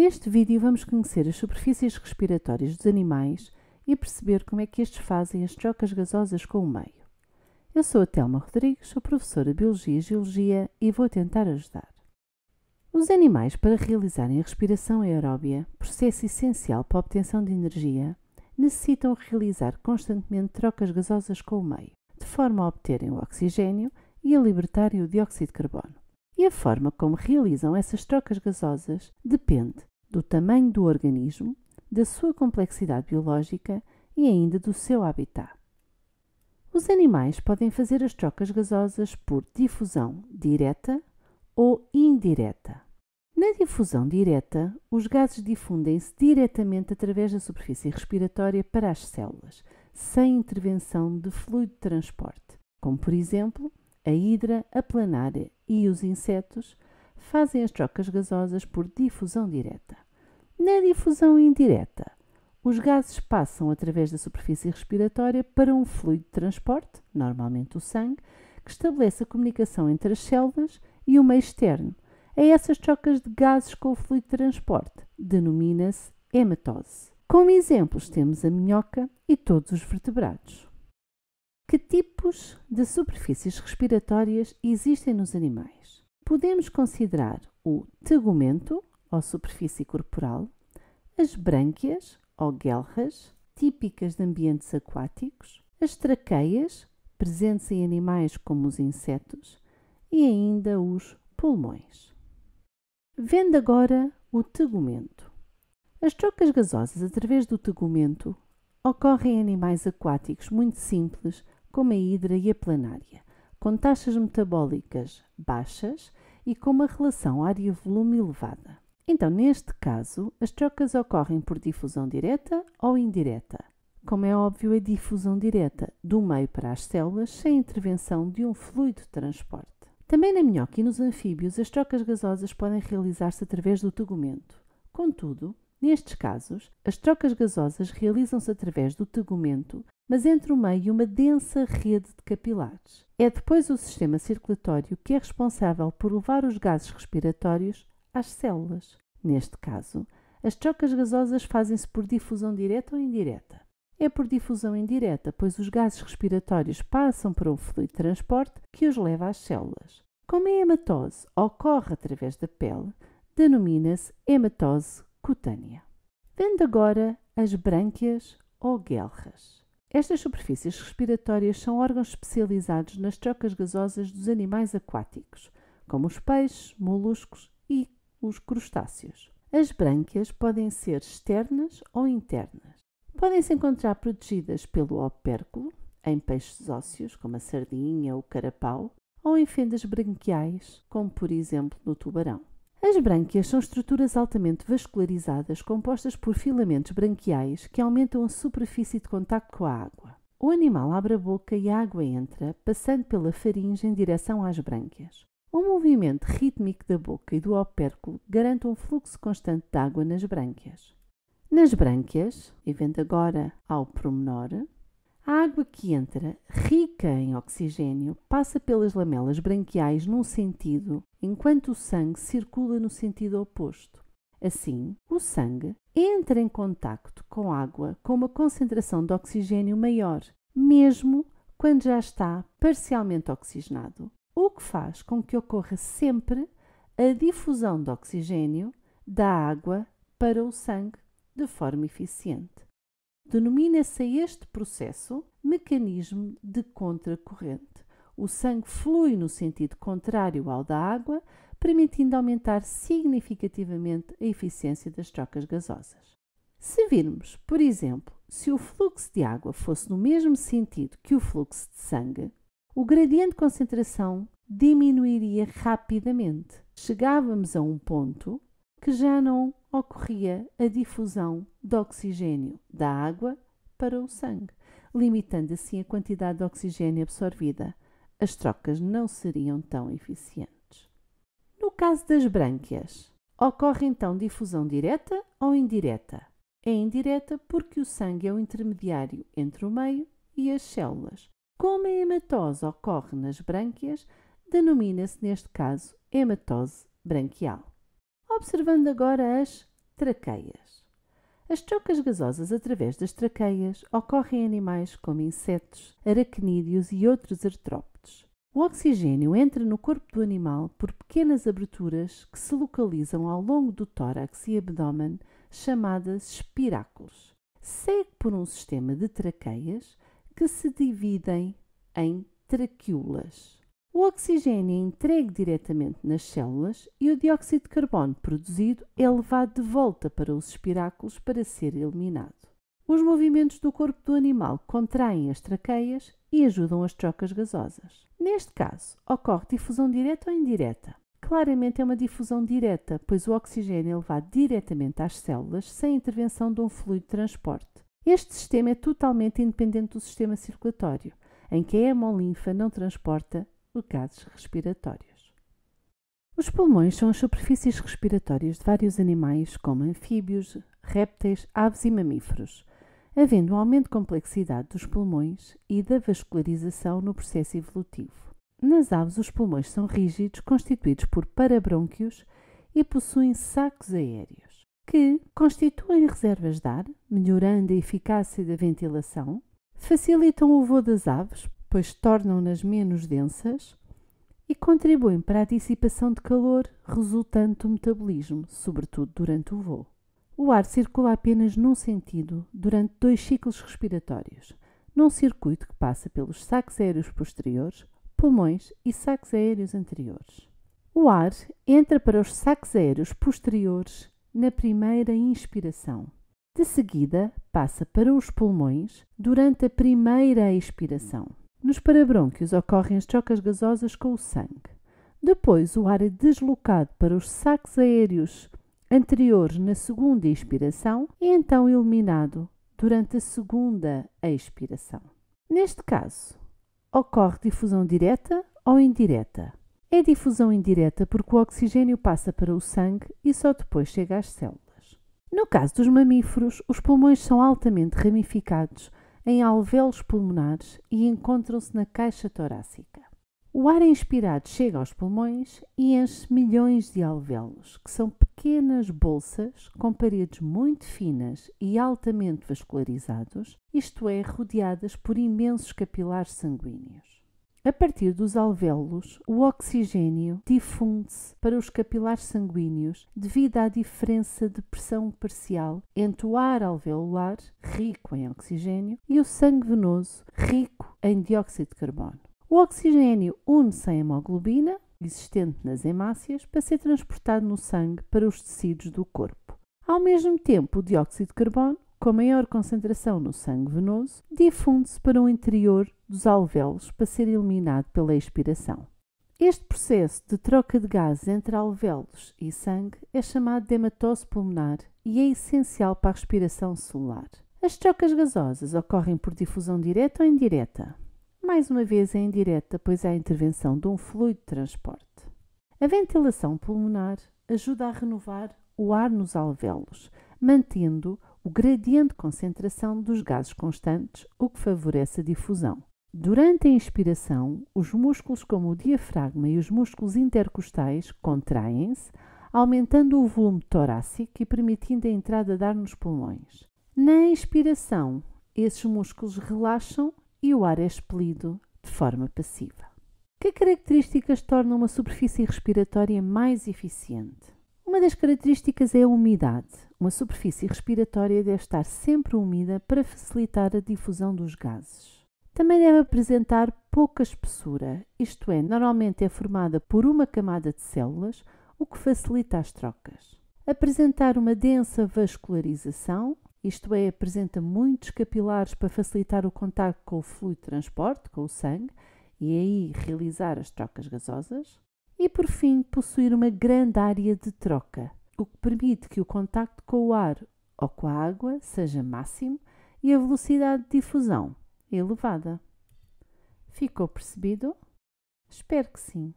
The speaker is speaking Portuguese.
Neste vídeo vamos conhecer as superfícies respiratórias dos animais e perceber como é que estes fazem as trocas gasosas com o meio. Eu sou a Telma Rodrigues, sou professora de Biologia e Geologia e vou tentar ajudar. Os animais, para realizarem a respiração aeróbia, processo essencial para a obtenção de energia, necessitam realizar constantemente trocas gasosas com o meio, de forma a obterem o oxigênio e a libertarem o dióxido de carbono. E a forma como realizam essas trocas gasosas depende do tamanho do organismo, da sua complexidade biológica e ainda do seu habitat. Os animais podem fazer as trocas gasosas por difusão direta ou indireta. Na difusão direta, os gases difundem-se diretamente através da superfície respiratória para as células, sem intervenção de fluido de transporte, como por exemplo, a hidra, a planária e os insetos fazem as trocas gasosas por difusão direta. Na difusão indireta, os gases passam através da superfície respiratória para um fluido de transporte, normalmente o sangue, que estabelece a comunicação entre as células e o meio externo. A essas trocas de gases com o fluido de transporte denomina-se hematose. Como exemplos temos a minhoca e todos os vertebrados. Que tipos de superfícies respiratórias existem nos animais? Podemos considerar o tegumento, ou superfície corporal, as brânquias, ou guelras, típicas de ambientes aquáticos, as traqueias, presentes em animais como os insetos, e ainda os pulmões. Vendo agora o tegumento. As trocas gasosas através do tegumento ocorrem em animais aquáticos muito simples, como a hidra e a planária, com taxas metabólicas baixas e com uma relação área-volume elevada. Então, neste caso, as trocas ocorrem por difusão direta ou indireta. Como é óbvio, a difusão direta do meio para as células sem intervenção de um fluido de transporte. Também na minhoca e nos anfíbios, as trocas gasosas podem realizar-se através do tegumento. Contudo, nestes casos, as trocas gasosas realizam-se através do tegumento, mas entre o meio e uma densa rede de capilares. É depois o sistema circulatório que é responsável por levar os gases respiratórios às células. Neste caso, as trocas gasosas fazem-se por difusão direta ou indireta. É por difusão indireta, pois os gases respiratórios passam para um fluido de transporte que os leva às células. Como a hematose ocorre através da pele, denomina-se hematose cutânea. Vendo agora as brânquias ou guelras. Estas superfícies respiratórias são órgãos especializados nas trocas gasosas dos animais aquáticos, como os peixes, moluscos e os crustáceos. As brânquias podem ser externas ou internas. Podem-se encontrar protegidas pelo opérculo, em peixes ósseos, como a sardinha ou o carapau, ou em fendas branquiais, como por exemplo no tubarão. As brânquias são estruturas altamente vascularizadas compostas por filamentos branquiais que aumentam a superfície de contacto com a água. O animal abre a boca e a água entra, passando pela faringe em direção às brânquias. O movimento rítmico da boca e do opérculo garante um fluxo constante de água nas brânquias. Nas brânquias, e vendo agora ao pormenor, a água que entra, rica em oxigênio, passa pelas lamelas branquiais num sentido, enquanto o sangue circula no sentido oposto. Assim, o sangue entra em contacto com água com uma concentração de oxigênio maior, mesmo quando já está parcialmente oxigenado, o que faz com que ocorra sempre a difusão de oxigênio da água para o sangue de forma eficiente. Denomina-se a este processo mecanismo de contracorrente. O sangue flui no sentido contrário ao da água, permitindo aumentar significativamente a eficiência das trocas gasosas. Se virmos, por exemplo, se o fluxo de água fosse no mesmo sentido que o fluxo de sangue, o gradiente de concentração diminuiria rapidamente. Chegávamos a um ponto que já não ocorria a difusão de oxigênio da água para o sangue, limitando assim a quantidade de oxigênio absorvida. As trocas não seriam tão eficientes. No caso das brânquias, ocorre então difusão direta ou indireta? É indireta porque o sangue é o intermediário entre o meio e as células. Como a hematose ocorre nas brânquias, denomina-se neste caso hematose branquial. Observando agora as Traqueias. As trocas gasosas através das traqueias ocorrem em animais como insetos, aracnídeos e outros artrópodes. O oxigênio entra no corpo do animal por pequenas aberturas que se localizam ao longo do tórax e abdômen, chamadas espiráculos. Segue por um sistema de traqueias que se dividem em traqueolas. O oxigênio é entregue diretamente nas células e o dióxido de carbono produzido é levado de volta para os espiráculos para ser eliminado. Os movimentos do corpo do animal contraem as traqueias e ajudam as trocas gasosas. Neste caso, ocorre difusão direta ou indireta. Claramente é uma difusão direta, pois o oxigênio é levado diretamente às células sem intervenção de um fluido de transporte. Este sistema é totalmente independente do sistema circulatório, em que a hemolinfa não transporta os gases respiratórios. Os pulmões são as superfícies respiratórias de vários animais, como anfíbios, répteis, aves e mamíferos, havendo um aumento de complexidade dos pulmões e da vascularização no processo evolutivo. Nas aves, os pulmões são rígidos, constituídos por parabrônquios e possuem sacos aéreos, que constituem reservas de ar, melhorando a eficácia da ventilação, facilitam o voo das aves, pois tornam-nas menos densas, e contribuem para a dissipação de calor resultante do metabolismo, sobretudo durante o voo. O ar circula apenas num sentido durante 2 ciclos respiratórios, num circuito que passa pelos sacos aéreos posteriores, pulmões e sacos aéreos anteriores. O ar entra para os sacos aéreos posteriores na primeira inspiração. De seguida, passa para os pulmões durante a primeira expiração. Nos parabrônquios ocorrem as trocas gasosas com o sangue. Depois, o ar é deslocado para os sacos aéreos anteriores na segunda expiração e então eliminado durante a segunda expiração. Neste caso, ocorre difusão direta ou indireta. É difusão indireta porque o oxigênio passa para o sangue e só depois chega às células. No caso dos mamíferos, os pulmões são altamente ramificados em alvéolos pulmonares e encontram-se na caixa torácica. O ar inspirado chega aos pulmões e enche milhões de alvéolos, que são pequenas bolsas com paredes muito finas e altamente vascularizados, isto é, rodeadas por imensos capilares sanguíneos. A partir dos alvéolos, o oxigênio difunde-se para os capilares sanguíneos devido à diferença de pressão parcial entre o ar alveolar, rico em oxigênio, e o sangue venoso, rico em dióxido de carbono. O oxigênio une-se à hemoglobina, existente nas hemácias, para ser transportado no sangue para os tecidos do corpo. Ao mesmo tempo, o dióxido de carbono, com maior concentração no sangue venoso, difunde-se para o interior dos alvéolos para ser eliminado pela expiração. Este processo de troca de gases entre alvéolos e sangue é chamado de hematose pulmonar e é essencial para a respiração celular. As trocas gasosas ocorrem por difusão direta ou indireta. Mais uma vez é indireta, pois há a intervenção de um fluido de transporte. A ventilação pulmonar ajuda a renovar o ar nos alvéolos, mantendo o gradiente de concentração dos gases constantes, o que favorece a difusão. Durante a inspiração, os músculos como o diafragma e os músculos intercostais contraem-se, aumentando o volume torácico e permitindo a entrada de ar nos pulmões. Na expiração, esses músculos relaxam e o ar é expelido de forma passiva. Que características tornam uma superfície respiratória mais eficiente? Uma das características é a umidade. Uma superfície respiratória deve estar sempre úmida para facilitar a difusão dos gases. Também deve apresentar pouca espessura, isto é, normalmente é formada por uma camada de células, o que facilita as trocas. Apresentar uma densa vascularização, isto é, apresenta muitos capilares para facilitar o contacto com o fluido de transporte, com o sangue, e aí realizar as trocas gasosas. E, por fim, possuir uma grande área de troca, o que permite que o contacto com o ar ou com a água seja máximo e a velocidade de difusão elevada. Ficou percebido? Espero que sim.